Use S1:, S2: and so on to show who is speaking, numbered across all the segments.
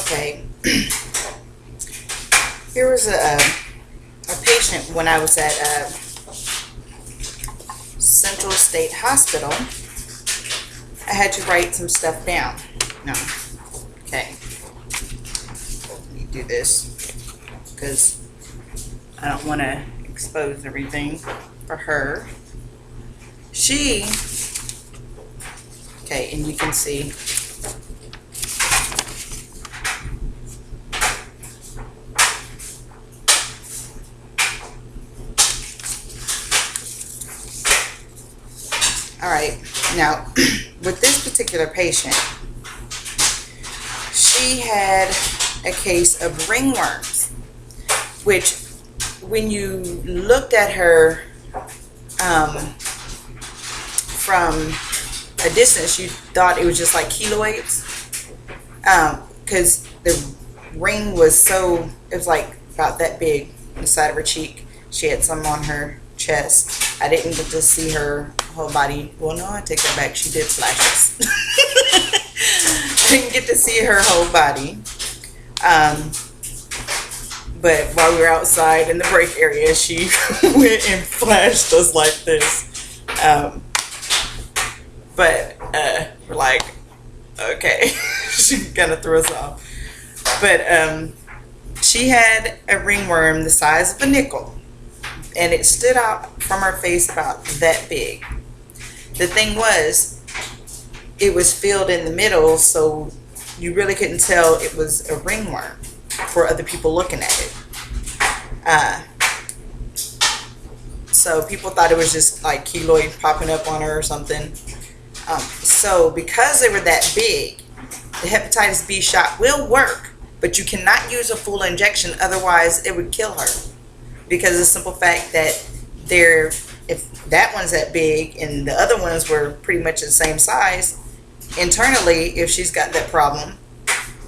S1: Okay. Here was a patient when I was at Central State Hospital. I had to write some stuff down. No. Okay. Let me do this because I don't want to expose everything for her. Okay, and you can see alright, now with this particular patient, she had a case of ringworms, which when you looked at her from a distance, you thought it was just like keloids, because the ring was so, it was like about that big on the side of her cheek. She had some on her chest. I didn't get to see her whole body. Well, no, I take that back. She did flashes. I didn't get to see her whole body. But while we were outside in the break area, she went and flashed us like this. But we're like, okay. She kind of threw us off. But she had a ringworm the size of a nickel, and it stood out from her face about that big. The thing was, it was filled in the middle, so you really couldn't tell it was a ringworm for other people looking at it. So people thought it was just like keloid popping up on her or something. So because they were that big, the hepatitis B shot will work, but you cannot use a full injection, otherwise it would kill her. Because of the simple fact that if that one's that big and the other ones were pretty much the same size, internally, if she's got that problem,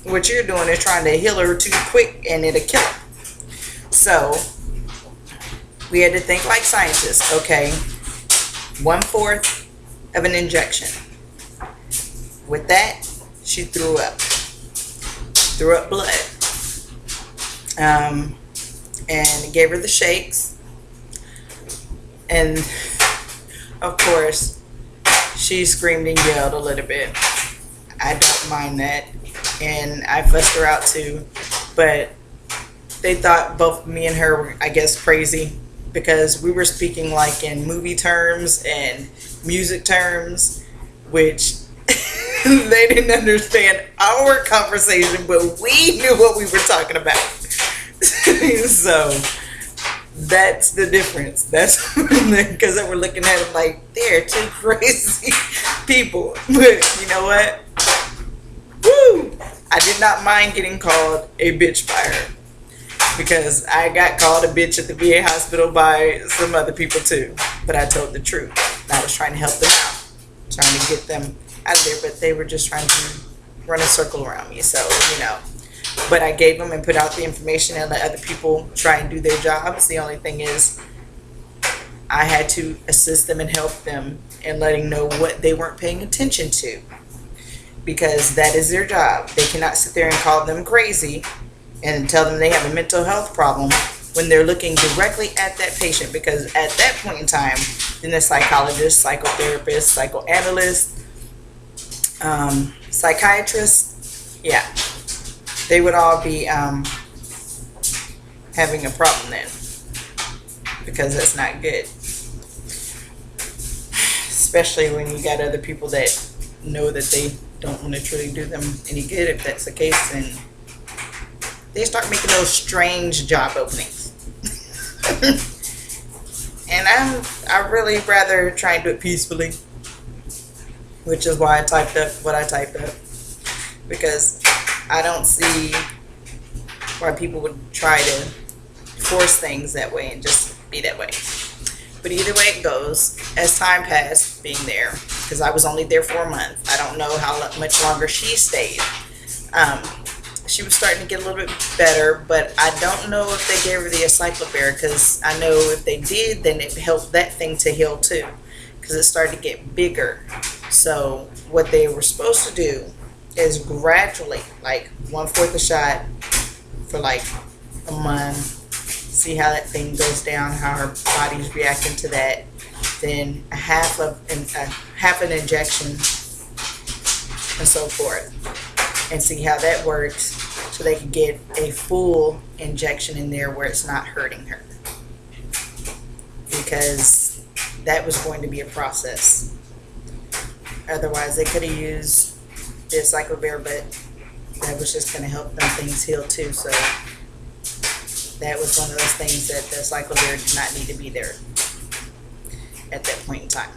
S1: what you're doing is trying to heal her too quick and it'll kill her. So we had to think like scientists. Okay, 1/4 of an injection. With that, she threw up blood, and it gave her the shakes. And of course, she screamed and yelled a little bit. I don't mind that, and I fussed her out too. But they thought both me and her were, I guess, crazy, because we were speaking like in movie terms and music terms, which they didn't understand our conversation, but we knew what we were talking about. So that's the difference. That's because they were looking at it like they're two crazy people. But you know what? Woo! I did not mind getting called a bitch by her, because I got called a bitch at the VA hospital by some other people too. But I told the truth. I was trying to help them out, trying to get them out of there, but they were just trying to run a circle around me. So, you know, but I gave them and put out the information and let other people try and do their jobs. The only thing is, I had to assist them and help them and letting know what they weren't paying attention to, because that is their job. They cannot sit there and call them crazy and tell them they have a mental health problem when they're looking directly at that patient, because at that point in time, then the psychologist, psychotherapist, psychoanalyst, psychiatrist, yeah, they would all be having a problem then, because that's not good. Especially when you got other people that know that they don't want to truly do them any good. If that's the case, then they start making those strange job openings. And I really rather try and do it peacefully, which is why I typed up what I typed up, because I don't see why people would try to force things that way and just be that way. But either way it goes, as time passed being there, because I was only there for a month, I don't know how much longer she stayed. She was starting to get a little bit better, but I don't know if they gave her the acyclovir, because I know if they did, then it helped that thing to heal too, because it started to get bigger. So what they were supposed to do is gradually, like 1/4 a shot for like a month. See how that thing goes down, how her body's reacting to that. Then a half an injection and so forth, and see how that works, so they can get a full injection in there where it's not hurting her, because that was going to be a process. Otherwise, they could have used the Cyclovir, but that was just going to help them things heal too. So that was one of those things that the Cyclovir did not need to be there at that point in time,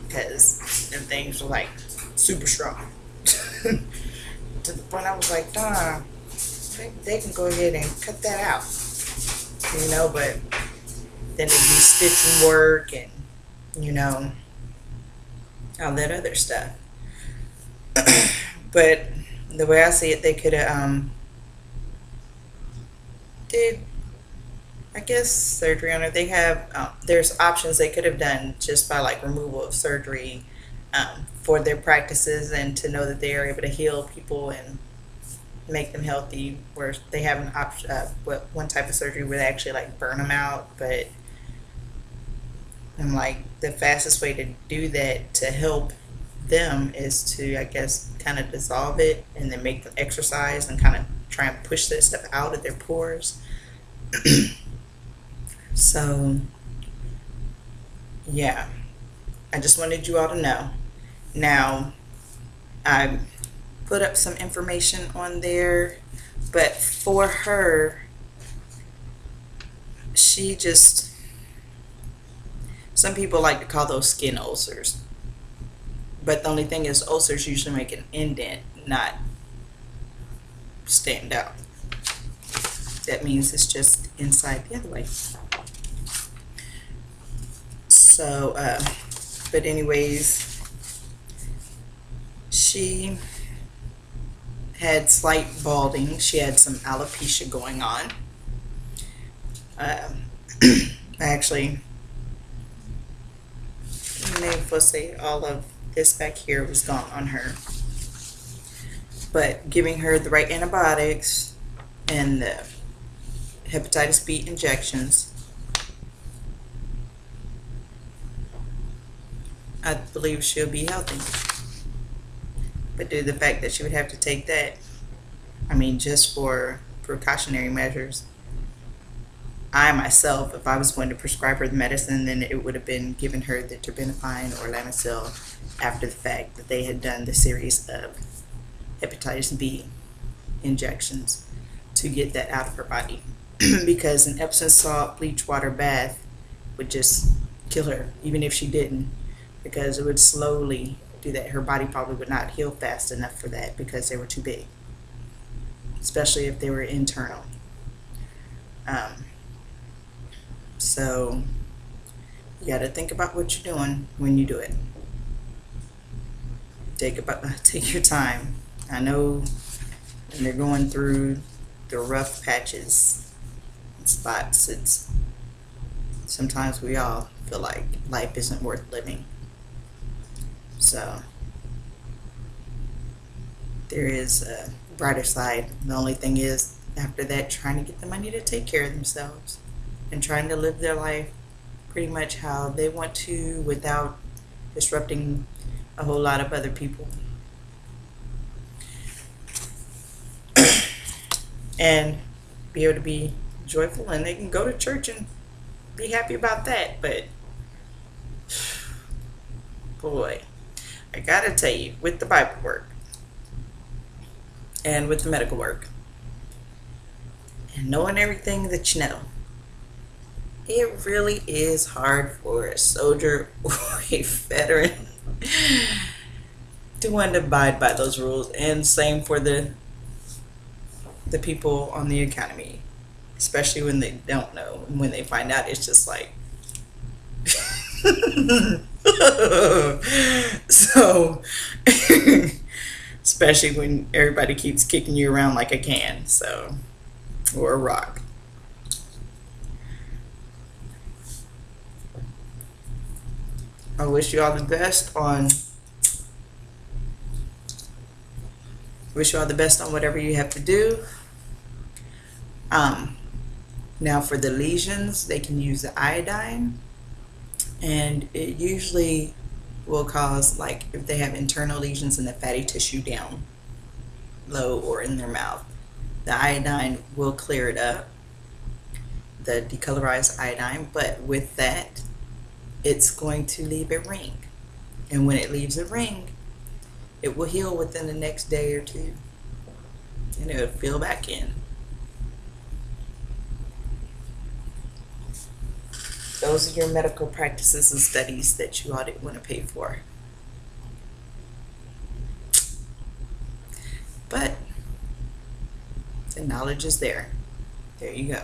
S1: because them things were like super strong to the point I was like, darn, they can go ahead and cut that out, you know. But then they do stitching work and, you know, all that other stuff. But the way I see it, they could have did, I guess, surgery on her. They have there's options they could have done just by like removal of surgery for their practices, and to know that they are able to heal people and make them healthy. Where they have an option, one type of surgery where they actually like burn them out. But I'm like, the fastest way to do that to help them is to, I guess, kind of dissolve it and then make them exercise and kind of try and push that stuff out of their pores. So yeah, I just wanted you all to know. Now, I put up some information on there, but for her, she just, some people like to call those skin ulcers, but the only thing is, ulcers usually make an indent, not stand out. That means it's just inside the other way. So but anyways, she had slight balding. She had some alopecia going on. Actually, let's say all of this back here was gone on her. But giving her the right antibiotics and the hepatitis B injections, I believe she'll be healthy. But due to the fact that she would have to take that, I mean, just for precautionary measures, I myself, if I was going to prescribe her the medicine, then it would have been giving her the terbinafine or Lamisil after the fact that they had done the series of hepatitis B injections to get that out of her body. Because an Epsom salt bleach water bath would just kill her, even if she didn't, because it would slowly do that. Her body probably would not heal fast enough for that because they were too big, especially if they were internal. So you got to think about what you're doing when you do it. Take your time. I know when they're going through the rough patches and spots, it's sometimes we all feel like life isn't worth living. So there is a brighter side. The only thing is, after that, trying to get the money to take care of themselves and trying to live their life pretty much how they want to without disrupting a whole lot of other people. And be able to be joyful, and they can go to church and be happy about that. But boy, I gotta tell you, with the Bible work and with the medical work and knowing everything that you know, it really is hard for a soldier or a veteran to want to abide by those rules. And same for the people on the academy, especially when they don't know. And when they find out, it's just like so especially when everybody keeps kicking you around like a can, so, or a rock. I wish you all the best on Wish you all the best on whatever you have to do. Now for the lesions, they can use the iodine, and it usually will cause, like if they have internal lesions in the fatty tissue down low or in their mouth, the iodine will clear it up, the decolorized iodine, but with that, it's going to leave a ring. And when it leaves a ring, it will heal within the next day or two, and it will fill back in. Those are your medical practices and studies that you ought to want to pay for. But the knowledge is there. There you go.